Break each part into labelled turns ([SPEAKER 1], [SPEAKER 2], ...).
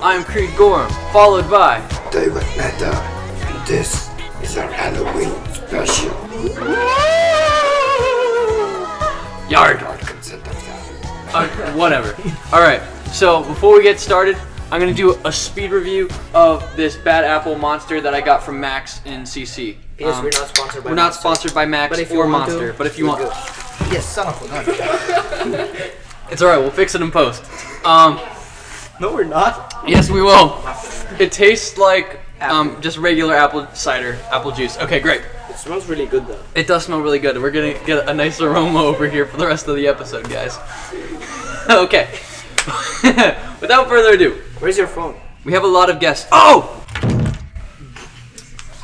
[SPEAKER 1] I'm Creed Gorham, followed by
[SPEAKER 2] Daivat Mehta, and this is our Halloween special.
[SPEAKER 1] Yard.
[SPEAKER 2] Consent of that.
[SPEAKER 1] Whatever. Alright, so before we get started, I'm going to do a speed review of this bad apple monster that I got from Max in CC.
[SPEAKER 3] Yes, we're not sponsored by
[SPEAKER 1] We're not sponsored by Max or Monster, but if you want...
[SPEAKER 3] Yes, son of a gun.
[SPEAKER 1] It's alright, we'll fix it in post.
[SPEAKER 3] No, we're not.
[SPEAKER 1] Yes, we will. It tastes like just regular apple cider, apple juice. Okay, great.
[SPEAKER 3] It smells really good though.
[SPEAKER 1] It does smell really good. We're going to get a nice aroma over here for the rest of the episode, guys. Okay. Without further ado.
[SPEAKER 3] Where's your phone?
[SPEAKER 1] We have a lot of guests. Oh!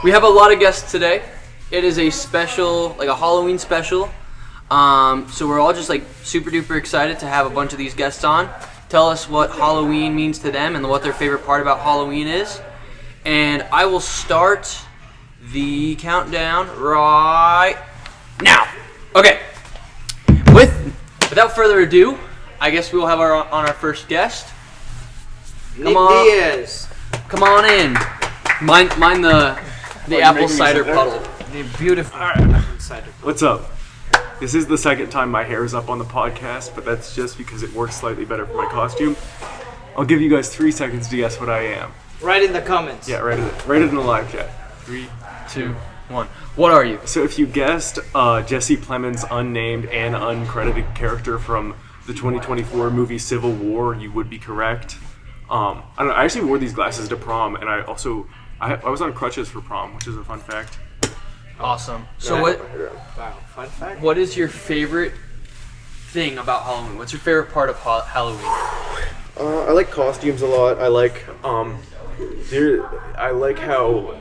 [SPEAKER 1] We have a lot of guests today. It is a special, like a Halloween special. So we're all just like super duper excited to have a bunch of these guests on. Tell us what Halloween means to them and what their favorite part about Halloween is. And I will start the countdown right now. Okay. Without further ado, I guess we will have our first guest.
[SPEAKER 3] Nick Diaz.
[SPEAKER 1] Come on in. Mind the apple cider puddle.
[SPEAKER 3] The beautiful apple cider.
[SPEAKER 4] What's up? This is the second time my hair is up on the podcast, but that's just because it works slightly better for my costume. I'll give you guys 3 seconds to guess what I am.
[SPEAKER 3] Write in the comments.
[SPEAKER 4] Yeah, write it in the live chat. 3,
[SPEAKER 1] 2, 1. What are you?
[SPEAKER 4] So if you guessed Jesse Plemons' unnamed and uncredited character from the 2024 movie Civil War, you would be correct. I don't know, I actually wore these glasses to prom, and I was on crutches for prom, which is a fun fact.
[SPEAKER 1] Awesome. So
[SPEAKER 3] Wow, fun fact.
[SPEAKER 1] what is your favorite thing about Halloween? What's your favorite part of Halloween?
[SPEAKER 4] I like costumes a lot. I like how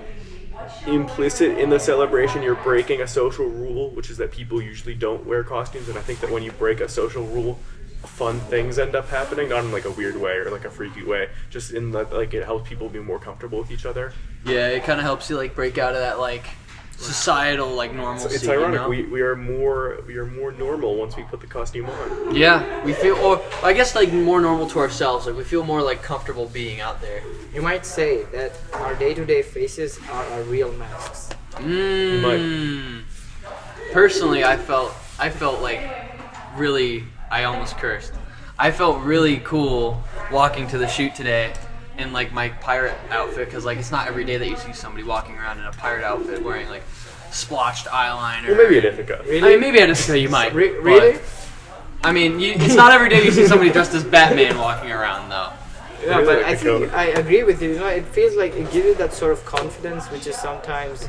[SPEAKER 4] implicit in the celebration you're breaking a social rule, which is that people usually don't wear costumes, and I think that when you break a social rule, fun things end up happening, not in like a weird way or like a freaky way, just in that like it helps people be more comfortable with each other.
[SPEAKER 1] Yeah, it kind of helps you like break out of that like societal like normalcy.
[SPEAKER 4] It's ironic,
[SPEAKER 1] you know?
[SPEAKER 4] we are more normal once we put the costume on.
[SPEAKER 1] Yeah, we feel, or I guess like more normal to ourselves. Like we feel more like comfortable being out there.
[SPEAKER 3] You might say that our day-to-day faces are our real masks.
[SPEAKER 1] Personally, I felt like really. I almost cursed. I felt really cool walking to the shoot today in like my pirate outfit, because like it's not every day that you see somebody walking around in a pirate outfit wearing like splotched eyeliner.
[SPEAKER 4] Well, maybe at Ithaca.
[SPEAKER 3] Really?
[SPEAKER 1] I mean, maybe at Ithaca you might.
[SPEAKER 3] Really?
[SPEAKER 1] But, I mean, it's not every day you see somebody dressed as Batman walking around, though.
[SPEAKER 3] Yeah,
[SPEAKER 4] Really
[SPEAKER 3] but
[SPEAKER 4] like
[SPEAKER 3] I
[SPEAKER 4] the
[SPEAKER 3] think
[SPEAKER 4] color.
[SPEAKER 3] I agree with you. You know, it feels like it gives you that sort of confidence, which is sometimes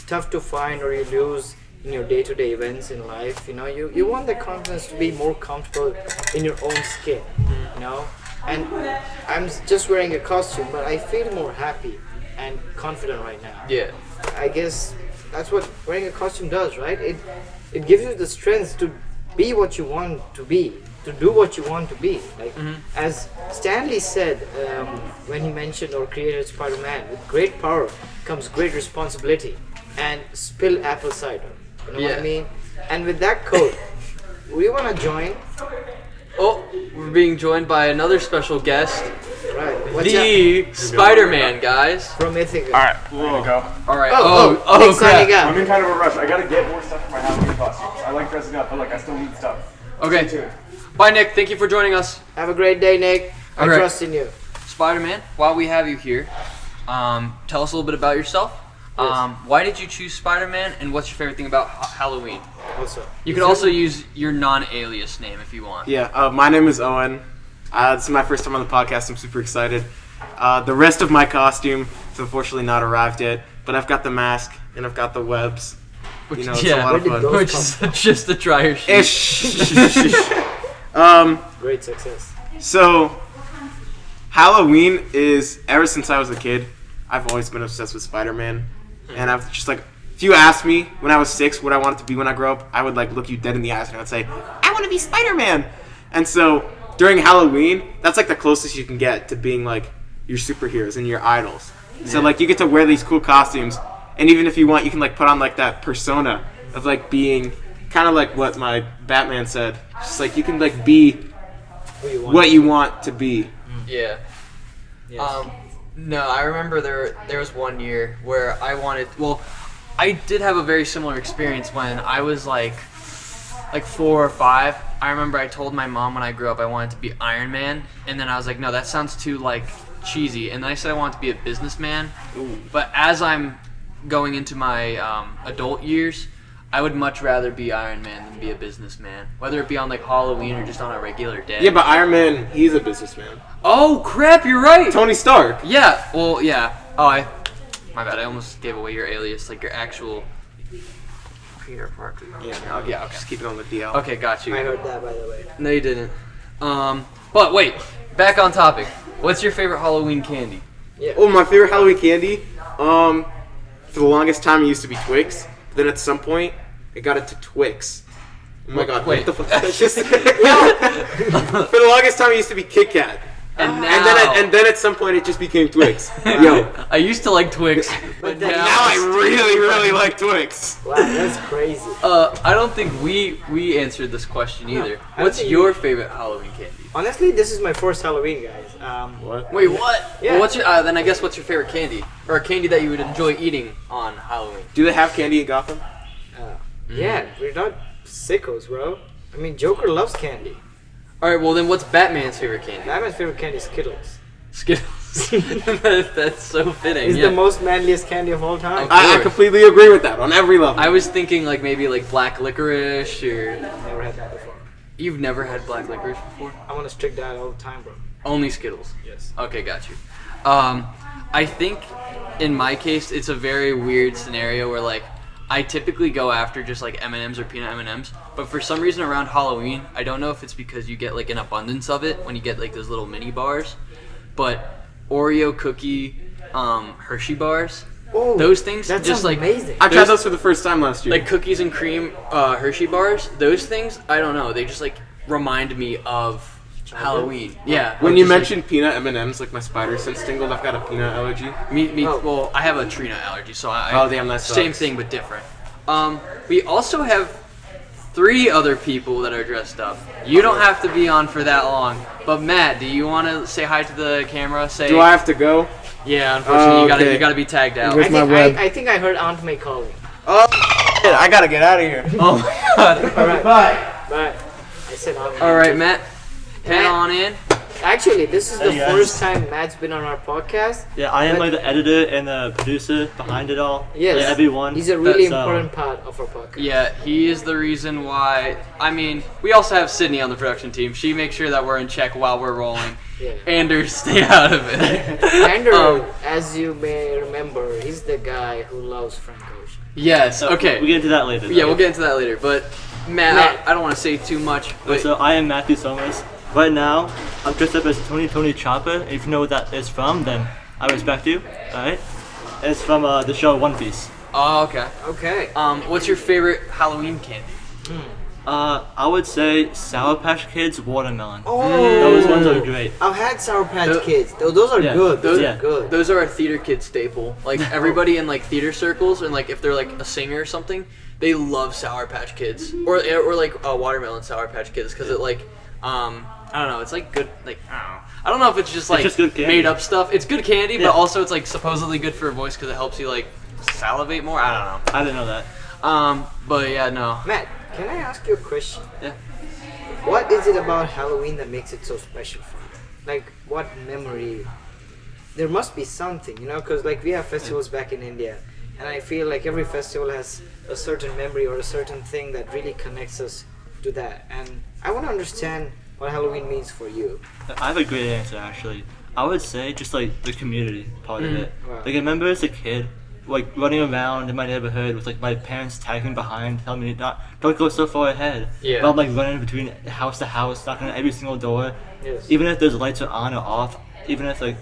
[SPEAKER 3] tough to find or you lose in your day-to-day events in life. You know, you want the confidence to be more comfortable in your own skin. You know, and I'm just wearing a costume, but I feel more happy and confident right now.
[SPEAKER 1] Yeah.
[SPEAKER 3] I guess that's what wearing a costume does, right? It gives you the strength to be what you want to be, to do what you want to be. Like as Stanley said when he mentioned or created Spider-Man, with great power comes great responsibility, and spill apple cider. You know what I mean? And with that quote, we want to join.
[SPEAKER 1] Oh, we're being joined by another special guest,
[SPEAKER 3] Right. What's
[SPEAKER 1] the Spider-Man, guys.
[SPEAKER 3] from Ithaca.
[SPEAKER 4] Alright, here we go.
[SPEAKER 1] All right.
[SPEAKER 3] Oh, Nick's
[SPEAKER 1] crap.
[SPEAKER 3] signing out.
[SPEAKER 4] I'm in kind of a rush. I gotta get more stuff for my Halloween costumes. I like dressing up, but like I still need stuff.
[SPEAKER 1] Okay. Bye, Nick. Thank you for joining us.
[SPEAKER 3] Have a great day, Nick. I
[SPEAKER 1] Alright.
[SPEAKER 3] trust in you.
[SPEAKER 1] Spider-Man, while we have you here, tell us a little bit about yourself. Why did you choose Spider-Man, and what's your favorite thing about Halloween?
[SPEAKER 3] Also,
[SPEAKER 1] You can also use your non-alias name if you want.
[SPEAKER 5] Yeah, my name is Owen. This is my first time on the podcast. I'm super excited. The rest of my costume is unfortunately not arrived yet, but I've got the mask and I've got the webs. You know, it's a lot of
[SPEAKER 3] Where did
[SPEAKER 5] fun.
[SPEAKER 3] those-
[SPEAKER 1] Which is just a dryer sheet.
[SPEAKER 5] Ish.
[SPEAKER 3] great success.
[SPEAKER 5] So, Halloween is, ever since I was a kid, I've always been obsessed with Spider-Man. And I've just like, if you asked me when I was 6 what I wanted to be when I grow up, I would like look you dead in the eyes and I would say, I want to be Spider-Man. And so, during Halloween, that's like the closest you can get to being like your superheroes and your idols. So like you get to wear these cool costumes, and even if you want, you can like put on like that persona of like being kind of like what my Batman said. Just like you can like be what you want to be.
[SPEAKER 1] Yeah.
[SPEAKER 3] Yes.
[SPEAKER 1] No, I remember there was one year where I did have a very similar experience when I was like 4 or 5. I remember I told my mom when I grew up I wanted to be Iron Man, and then I was like, no, that sounds too like cheesy. And then I said I wanted to be a businessman. But as I'm going into my adult years, I would much rather be Iron Man than be a businessman, whether it be on like Halloween or just on a regular day.
[SPEAKER 5] Yeah, but Iron Man, he's a businessman.
[SPEAKER 1] Oh crap, you're right.
[SPEAKER 5] Tony Stark.
[SPEAKER 1] Yeah. Well, yeah. Oh, my bad. I almost gave away your alias, like your actual Peter Parker.
[SPEAKER 5] Yeah,
[SPEAKER 1] Yeah. Okay.
[SPEAKER 5] just keep it on the DL.
[SPEAKER 1] Okay, got you.
[SPEAKER 3] I heard that, by the way.
[SPEAKER 1] No, you didn't. But wait, back on topic. What's your favorite Halloween candy?
[SPEAKER 3] Yeah.
[SPEAKER 5] Oh, my favorite Halloween candy? For the longest time, it used to be Twix. But then at some point, it got into Twix. Oh my god,
[SPEAKER 1] wait.
[SPEAKER 5] what the fuck did I just say? For the longest time, it used to be Kit Kat.
[SPEAKER 1] And now,
[SPEAKER 5] And then at some point, it just became Twix. Yo,
[SPEAKER 1] I used to like Twix, but
[SPEAKER 3] then-
[SPEAKER 1] now,
[SPEAKER 5] now I really, really like Twix.
[SPEAKER 3] Wow, that's crazy.
[SPEAKER 1] I don't think we answered this question either.
[SPEAKER 3] I
[SPEAKER 1] What's
[SPEAKER 3] think-
[SPEAKER 1] your favorite Halloween candy?
[SPEAKER 3] Honestly, this is my first Halloween, guys.
[SPEAKER 5] What?
[SPEAKER 1] Wait, what?
[SPEAKER 3] Yeah.
[SPEAKER 1] Well, what's your? Then I guess what's your favorite candy, or a candy that you would enjoy eating on Halloween?
[SPEAKER 5] Do they have candy in Gotham?
[SPEAKER 3] Yeah, we're not sickos, bro. I mean, Joker loves candy.
[SPEAKER 1] All right, well then, what's Batman's favorite candy?
[SPEAKER 3] Batman's favorite candy is Skittles.
[SPEAKER 1] Skittles. That's so fitting.
[SPEAKER 3] It's
[SPEAKER 1] yeah.
[SPEAKER 3] the most manliest candy of all time.
[SPEAKER 1] Of
[SPEAKER 5] I
[SPEAKER 1] course.
[SPEAKER 5] completely agree with that on every level.
[SPEAKER 1] I was thinking like maybe like black licorice, or
[SPEAKER 3] Never had that before.
[SPEAKER 1] you've never had black licorice before?
[SPEAKER 3] I'm on a strict diet all the time, bro.
[SPEAKER 1] Only Skittles.
[SPEAKER 3] Yes.
[SPEAKER 1] Okay, got you. I think in my case it's a very weird scenario where like I typically go after just like M&Ms or peanut M&Ms, but for some reason around Halloween, I don't know if it's because you get like an abundance of it when you get like those little mini bars, but Oreo cookie Hershey bars,
[SPEAKER 3] Oh,
[SPEAKER 1] those things
[SPEAKER 3] that
[SPEAKER 1] just
[SPEAKER 3] sounds
[SPEAKER 1] like
[SPEAKER 3] amazing.
[SPEAKER 5] I tried those for the first time last year.
[SPEAKER 1] like cookies and cream Hershey bars, those things, I don't know, they just like remind me of Halloween. Yeah.
[SPEAKER 5] when
[SPEAKER 1] like,
[SPEAKER 5] you
[SPEAKER 1] just, like,
[SPEAKER 5] mentioned peanut M&Ms, like my spider sense tingled. I've got a peanut allergy.
[SPEAKER 1] Me.
[SPEAKER 3] Oh.
[SPEAKER 1] Well, I have a tree nut allergy, so I.
[SPEAKER 5] Oh, damn, that
[SPEAKER 1] Same
[SPEAKER 5] sucks.
[SPEAKER 1] thing, but different. We also have 3 other people that are dressed up. You don't have to be on for that long, but Matt, do you want to say hi to the camera? Say.
[SPEAKER 5] Do I have to go?
[SPEAKER 1] Yeah, unfortunately,
[SPEAKER 5] Oh,
[SPEAKER 1] you
[SPEAKER 5] okay.
[SPEAKER 1] gotta be tagged out.
[SPEAKER 5] Where's my web?
[SPEAKER 3] I think I heard Aunt May calling.
[SPEAKER 5] Oh, shit, I gotta get out of here.
[SPEAKER 1] Oh my god.
[SPEAKER 3] All right.
[SPEAKER 5] Bye.
[SPEAKER 3] Bye. I said Aunt May.
[SPEAKER 1] All right, Matt. Pan
[SPEAKER 3] Matt.
[SPEAKER 1] on in.
[SPEAKER 3] Actually, this is the
[SPEAKER 6] Hey, guys.
[SPEAKER 3] first time Matt's been on our podcast.
[SPEAKER 6] Yeah, I am
[SPEAKER 3] But-
[SPEAKER 6] like the editor and the producer behind it all.
[SPEAKER 3] Yes.
[SPEAKER 6] Like, everyone.
[SPEAKER 3] He's a really
[SPEAKER 6] So-
[SPEAKER 3] important part of our podcast.
[SPEAKER 1] Yeah, he is the reason why. I mean, we also have Sydney on the production team. She makes sure that we're in check while we're rolling.
[SPEAKER 3] Yeah.
[SPEAKER 1] Anders, stay out of it.
[SPEAKER 3] Andrew, as you may remember, he's the guy who loves Frank Ocean.
[SPEAKER 1] Yes.
[SPEAKER 6] So,
[SPEAKER 1] Okay.
[SPEAKER 6] We'll get into that later.
[SPEAKER 1] Yeah, we'll get into that later. But Matt,
[SPEAKER 3] Matt.
[SPEAKER 1] I don't want to say too much. But
[SPEAKER 6] So I am Matthew Psomas. Right now, I'm dressed up as Tony Chopper. If you know what that is from, then I respect you. Alright? It's from the show One Piece.
[SPEAKER 1] oh, okay.
[SPEAKER 3] Okay.
[SPEAKER 1] What's your favorite Halloween candy?
[SPEAKER 6] I would say Sour Patch Kids watermelon.
[SPEAKER 3] Oh,
[SPEAKER 6] Those ones are great.
[SPEAKER 3] I've had Sour Patch
[SPEAKER 1] Tho-
[SPEAKER 3] Kids. Those are
[SPEAKER 6] Yeah.
[SPEAKER 3] good. Those
[SPEAKER 6] Yeah.
[SPEAKER 3] are good.
[SPEAKER 1] Those are a theater kid staple. Like everybody in like theater circles, and like if they're like a singer or something, they love Sour Patch Kids or like watermelon Sour Patch Kids because it like I don't know. It's like good. Like I don't know if it's just like
[SPEAKER 6] just good candy.
[SPEAKER 1] made up stuff. It's good candy,
[SPEAKER 6] Yeah.
[SPEAKER 1] but also it's like supposedly good for your voice because it helps you like salivate more. I don't know.
[SPEAKER 6] I didn't know that.
[SPEAKER 1] But yeah, no.
[SPEAKER 3] Matt, can I ask you a question?
[SPEAKER 1] Yeah.
[SPEAKER 3] What is it about Halloween that makes it so special for you? Like, what memory? There must be something, you know, because like we have festivals back in India, and I feel like every festival has a certain memory or a certain thing that really connects us to that. And I want to understand what Halloween means for you.
[SPEAKER 6] I have a great answer actually. I would say just like the community part of it.
[SPEAKER 3] Wow.
[SPEAKER 6] Like I remember as a kid, like running around in my neighborhood with like my parents tagging behind, telling me don't go so far ahead.
[SPEAKER 1] Yeah.
[SPEAKER 6] But I'm like running between house to house, knocking on every single door.
[SPEAKER 3] Yes.
[SPEAKER 6] Even if those lights are on or off, even if like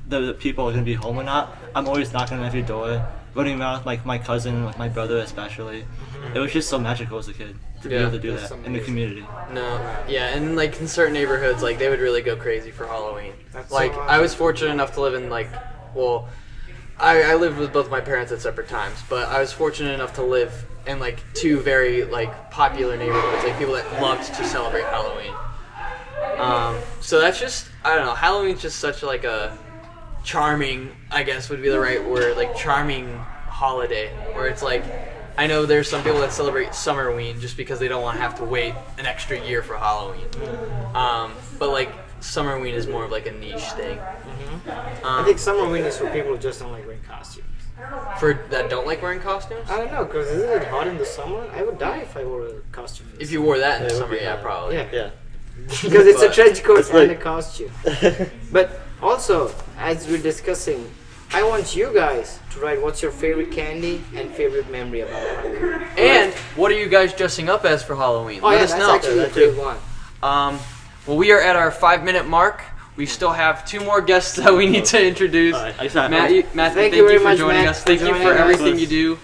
[SPEAKER 6] the people are gonna be home or not, I'm always knocking on every door, running around with like my cousin, with my brother especially. It was just so magical as a kid to be
[SPEAKER 1] Yeah.
[SPEAKER 6] able to do
[SPEAKER 3] That's
[SPEAKER 6] that in the
[SPEAKER 3] amazing.
[SPEAKER 6] community.
[SPEAKER 1] No, yeah, and like in certain neighborhoods, like they would really go crazy for Halloween.
[SPEAKER 3] That's
[SPEAKER 1] Like
[SPEAKER 3] so
[SPEAKER 1] I was fortunate enough to live in like, well, I lived with both my parents at separate times, but I was fortunate enough to live in like 2 very like popular neighborhoods, like people that loved to celebrate Halloween. So that's just I don't know. Halloween's just such like a charming, I guess would be the right word, like charming holiday, where it's like, I know there's some people that celebrate Summerween just because they don't want to have to wait an extra year for Halloween. But like Summerween is more of like a niche thing.
[SPEAKER 3] I think Summerween is for people who just don't like wearing costumes.
[SPEAKER 1] For that don't like wearing costumes?
[SPEAKER 3] I don't know, because isn't it hot in the summer? I would die if I wore a costume.
[SPEAKER 1] If you wore that in the summer, yeah, probably.
[SPEAKER 3] Yeah. Because it's a
[SPEAKER 1] But
[SPEAKER 3] trench coat
[SPEAKER 6] it's
[SPEAKER 3] and
[SPEAKER 6] like-
[SPEAKER 3] a costume. But also, as we're discussing, I want you guys to write what's your favorite candy and favorite memory about Halloween.
[SPEAKER 1] And what are you guys dressing up as for Halloween?
[SPEAKER 3] Oh
[SPEAKER 1] Let
[SPEAKER 3] yeah,
[SPEAKER 1] us
[SPEAKER 3] that's
[SPEAKER 1] know.
[SPEAKER 3] actually a great one.
[SPEAKER 1] Well, we are at our 5-minute mark. We still have 2 more guests that we need to introduce.
[SPEAKER 6] Alright, I just have-
[SPEAKER 1] Matthew,
[SPEAKER 3] Thank
[SPEAKER 1] thank
[SPEAKER 3] you very
[SPEAKER 1] for
[SPEAKER 3] much,
[SPEAKER 1] joining
[SPEAKER 3] Matt,
[SPEAKER 1] us.
[SPEAKER 3] for
[SPEAKER 1] Thank you
[SPEAKER 3] joining
[SPEAKER 1] for
[SPEAKER 3] us.
[SPEAKER 1] everything you do.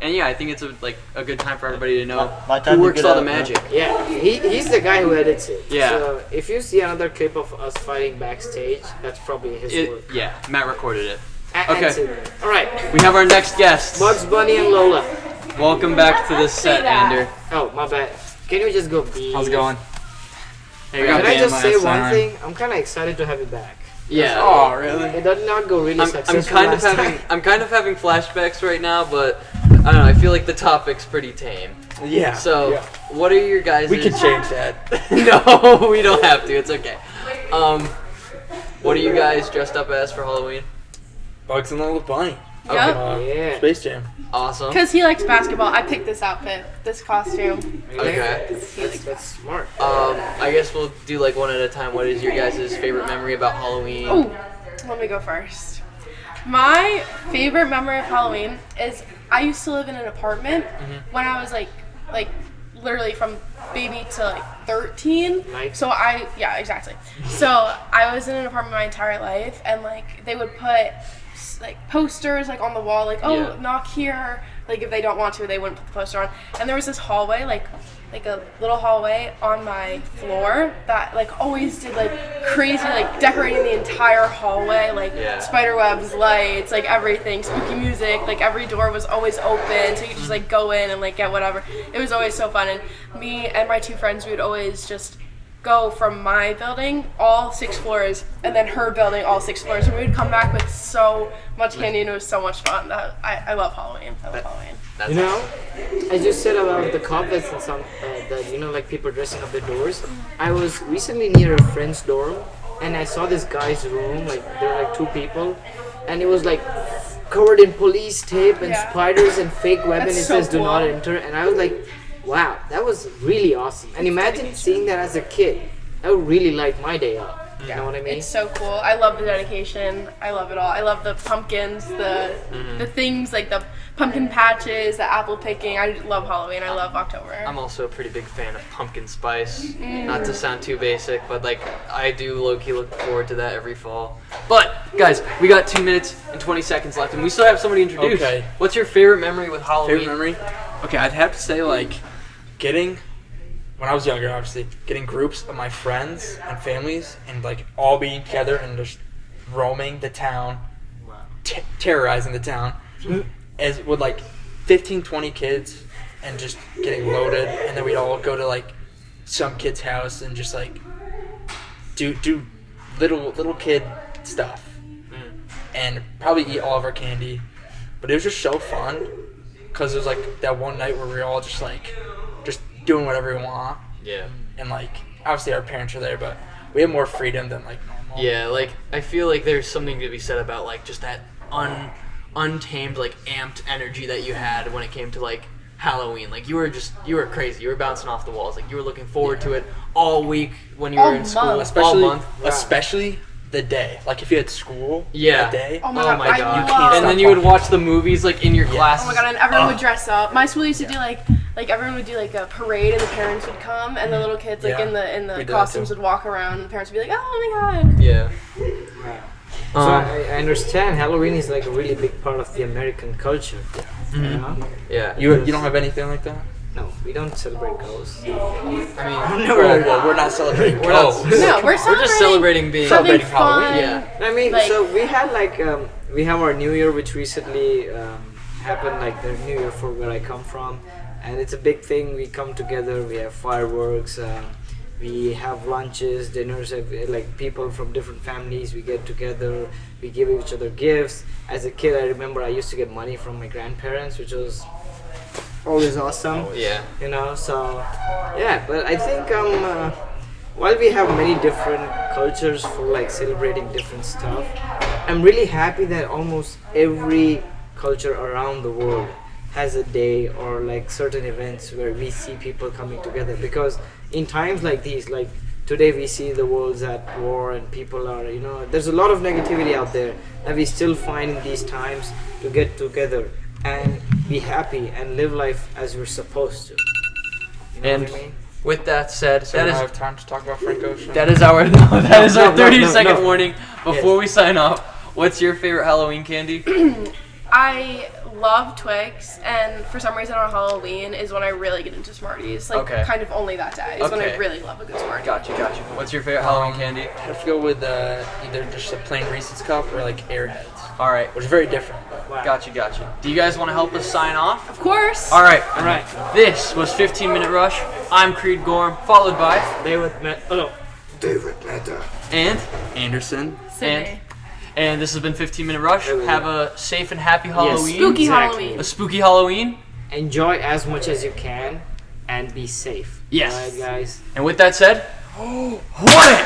[SPEAKER 1] And yeah, I think it's a good time for everybody to know
[SPEAKER 6] My time
[SPEAKER 1] who
[SPEAKER 6] to
[SPEAKER 1] works
[SPEAKER 6] get
[SPEAKER 1] all the
[SPEAKER 6] out, man.
[SPEAKER 1] magic.
[SPEAKER 3] Yeah, he's the guy who edits it.
[SPEAKER 1] Yeah.
[SPEAKER 3] So if you see another clip of us fighting backstage, that's probably his work.
[SPEAKER 1] Yeah, Matt recorded it.
[SPEAKER 3] And
[SPEAKER 1] Okay.
[SPEAKER 3] Sydney. All right,
[SPEAKER 1] We have our next guests.
[SPEAKER 3] Bugs Bunny and Lola.
[SPEAKER 1] Welcome back to this set, Ander.
[SPEAKER 3] Oh, my bad. Can you just go B?
[SPEAKER 7] How's it going?
[SPEAKER 1] Hey,
[SPEAKER 3] Can I just say one
[SPEAKER 7] Siren.
[SPEAKER 3] thing? I'm kind of excited to have you back.
[SPEAKER 1] Yeah.
[SPEAKER 7] Oh, really?
[SPEAKER 3] It did not go really
[SPEAKER 1] I'm
[SPEAKER 3] successful
[SPEAKER 1] kind of
[SPEAKER 3] last
[SPEAKER 1] having
[SPEAKER 3] time.
[SPEAKER 1] I'm kind of having flashbacks right now, but I don't know. I feel like the topic's pretty tame.
[SPEAKER 7] Yeah.
[SPEAKER 1] So,
[SPEAKER 7] yeah.
[SPEAKER 1] what are your guys?
[SPEAKER 7] We can change that.
[SPEAKER 1] No, we don't have to. It's okay. What are you guys dressed up as for Halloween?
[SPEAKER 7] Bugs and Little Bunny.
[SPEAKER 1] Okay.
[SPEAKER 8] Yep.
[SPEAKER 3] Yeah.
[SPEAKER 7] Space Jam.
[SPEAKER 1] Awesome.
[SPEAKER 8] Because he likes basketball. I picked this outfit, this costume.
[SPEAKER 1] Okay.
[SPEAKER 8] He likes
[SPEAKER 3] That's smart.
[SPEAKER 1] I guess we'll do like one at a time. What is your guys' favorite memory about Halloween?
[SPEAKER 8] Oh, let me go first. My favorite memory of Halloween is I used to live in an apartment when I was like literally from baby to like 13.
[SPEAKER 3] Like-
[SPEAKER 8] So yeah, exactly. So I was in an apartment my entire life, and like they would put like posters like on the wall, like
[SPEAKER 1] Yeah.
[SPEAKER 8] knock here. Like if they don't want to, they wouldn't put the poster on. And there was this hallway, like a little hallway on my floor that like always did like crazy like decorating the entire hallway, like
[SPEAKER 1] Yeah.
[SPEAKER 8] spider webs, lights, like everything, spooky music. Like every door was always open, so you could just like go in and like get whatever. It was always so fun. And me and my 2 friends, we would always just go from my building all 6 floors and then her building all 6 floors, and we would come back with so much candy, and it was so much fun. I love Halloween. I love Halloween.
[SPEAKER 1] That's
[SPEAKER 3] You know, as you said about the carpets and some that like people dressing up their doors. I was recently near a friend's dorm, and I saw this guy's room. Like there were like 2 people, and it was like covered in police tape and
[SPEAKER 8] Yeah.
[SPEAKER 3] spiders and fake weapons.
[SPEAKER 8] That's
[SPEAKER 3] It
[SPEAKER 8] so
[SPEAKER 3] says "Do not
[SPEAKER 8] cool.
[SPEAKER 3] enter," and I was like, "Wow, that was really awesome." And imagine seeing that as a kid. That would really light my day up. You know what I mean?
[SPEAKER 8] It's so cool. I love the dedication. I love it all. I love the pumpkins, the things like the pumpkin patches, the apple picking. I love Halloween. I love October.
[SPEAKER 1] I'm also a pretty big fan of pumpkin spice. Not to sound too basic, but like I do low-key look forward to that every fall. But guys, we got 2 minutes and 20 seconds left, and we still have somebody to introduce.
[SPEAKER 7] Okay.
[SPEAKER 1] What's your favorite memory with Halloween?
[SPEAKER 7] Favorite memory? Okay, I'd have to say like when I was younger, obviously, getting groups of my friends and families and like all being together and just roaming the town, terrorizing the town, as with like 15, 20 kids and just getting loaded, and then we'd all go to like some kid's house and just like do little kid stuff and probably eat all of our candy. But it was just so fun because it was like that one night where we were all just like doing whatever we want,
[SPEAKER 1] Yeah.
[SPEAKER 7] and like obviously our parents are there, but we have more freedom than like normal.
[SPEAKER 1] Yeah, like I feel like there's something to be said about like just that untamed, like amped energy that you had when it came to like Halloween. Like you were crazy. You were bouncing off the walls. Like you were looking forward to it all week when you
[SPEAKER 8] All
[SPEAKER 1] were in school.
[SPEAKER 8] month.
[SPEAKER 7] especially
[SPEAKER 1] all month.
[SPEAKER 7] especially the day. Like if you had school
[SPEAKER 1] Yeah.
[SPEAKER 7] that day,
[SPEAKER 8] Oh my
[SPEAKER 1] Oh
[SPEAKER 8] god,
[SPEAKER 1] my
[SPEAKER 8] I
[SPEAKER 1] god.
[SPEAKER 8] love.
[SPEAKER 1] And then you would watch the movies like in your class.
[SPEAKER 8] Oh my god, and everyone would dress up. My school used to do like everyone would do like a parade, and the parents would come, and the little kids like
[SPEAKER 7] Yeah.
[SPEAKER 8] in the
[SPEAKER 7] We did that
[SPEAKER 8] costumes
[SPEAKER 7] too.
[SPEAKER 8] would walk around, and the parents would be like, oh my god.
[SPEAKER 1] Yeah.
[SPEAKER 3] So I understand Halloween is like a really big part of the American culture. You know?
[SPEAKER 1] Yeah.
[SPEAKER 7] you don't have anything like that.
[SPEAKER 3] No, we don't celebrate ghosts.
[SPEAKER 1] I mean,
[SPEAKER 7] Well, we're not celebrating.
[SPEAKER 1] We're not-
[SPEAKER 8] No,
[SPEAKER 1] we're just celebrating being
[SPEAKER 8] something
[SPEAKER 7] celebrating
[SPEAKER 8] fun.
[SPEAKER 7] Halloween.
[SPEAKER 1] Yeah.
[SPEAKER 3] I mean,
[SPEAKER 8] Like-
[SPEAKER 3] so we had like we have our New Year, which recently happened, like the New Year for where I come from, and it's a big thing. We come together, we have fireworks, We have lunches, dinners, like people from different families. We get together. We give each other gifts. As a kid, I remember I used to get money from my grandparents, which was always awesome.
[SPEAKER 1] Yeah.
[SPEAKER 3] You know, so yeah. But I think while we have many different cultures for like celebrating different stuff, I'm really happy that almost every culture around the world has a day or like certain events where we see people coming together, because in times like these, like today, we see the world's at war and people are, you know, there's a lot of negativity out there, that we still find in these times to get together and be happy and live life as we're supposed to. You know
[SPEAKER 1] And
[SPEAKER 3] what I mean?
[SPEAKER 1] with that said,
[SPEAKER 7] So
[SPEAKER 1] that
[SPEAKER 7] we
[SPEAKER 1] is
[SPEAKER 7] don't have time to talk about Frank Ocean.
[SPEAKER 1] that is our that is our
[SPEAKER 3] no,
[SPEAKER 1] 30-second
[SPEAKER 3] no.
[SPEAKER 1] warning before we sign off. What's your favorite Halloween candy?
[SPEAKER 8] I love Twix, and for some reason on Halloween is when I really get into Smarties. Like,
[SPEAKER 1] Okay.
[SPEAKER 8] kind of only that day is when I
[SPEAKER 1] Okay.
[SPEAKER 8] really love a good Smartie.
[SPEAKER 1] Gotcha. What's your favorite Halloween candy?
[SPEAKER 7] I have to go with either just a plain Reese's cup or like Airheads,
[SPEAKER 1] All right.
[SPEAKER 7] which is very different.
[SPEAKER 3] Wow.
[SPEAKER 1] Gotcha. Do you guys want to help us sign off?
[SPEAKER 8] Of course.
[SPEAKER 1] All right.
[SPEAKER 3] All right.
[SPEAKER 1] This was 15-Minute Rush. I'm Creed Gorham, followed by
[SPEAKER 3] Daivat Mehta. Oh no.
[SPEAKER 2] Daivat Mehta.
[SPEAKER 1] and
[SPEAKER 7] Anderson.
[SPEAKER 8] Sydney.
[SPEAKER 1] and this has been 15-Minute Rush.
[SPEAKER 3] There we go.
[SPEAKER 1] Have a safe and happy Halloween.
[SPEAKER 8] Spooky
[SPEAKER 3] Exactly.
[SPEAKER 8] Halloween.
[SPEAKER 1] A spooky Halloween.
[SPEAKER 3] Enjoy as much as you can and be safe.
[SPEAKER 1] Yes.
[SPEAKER 3] All right, guys.
[SPEAKER 1] And with that said, what?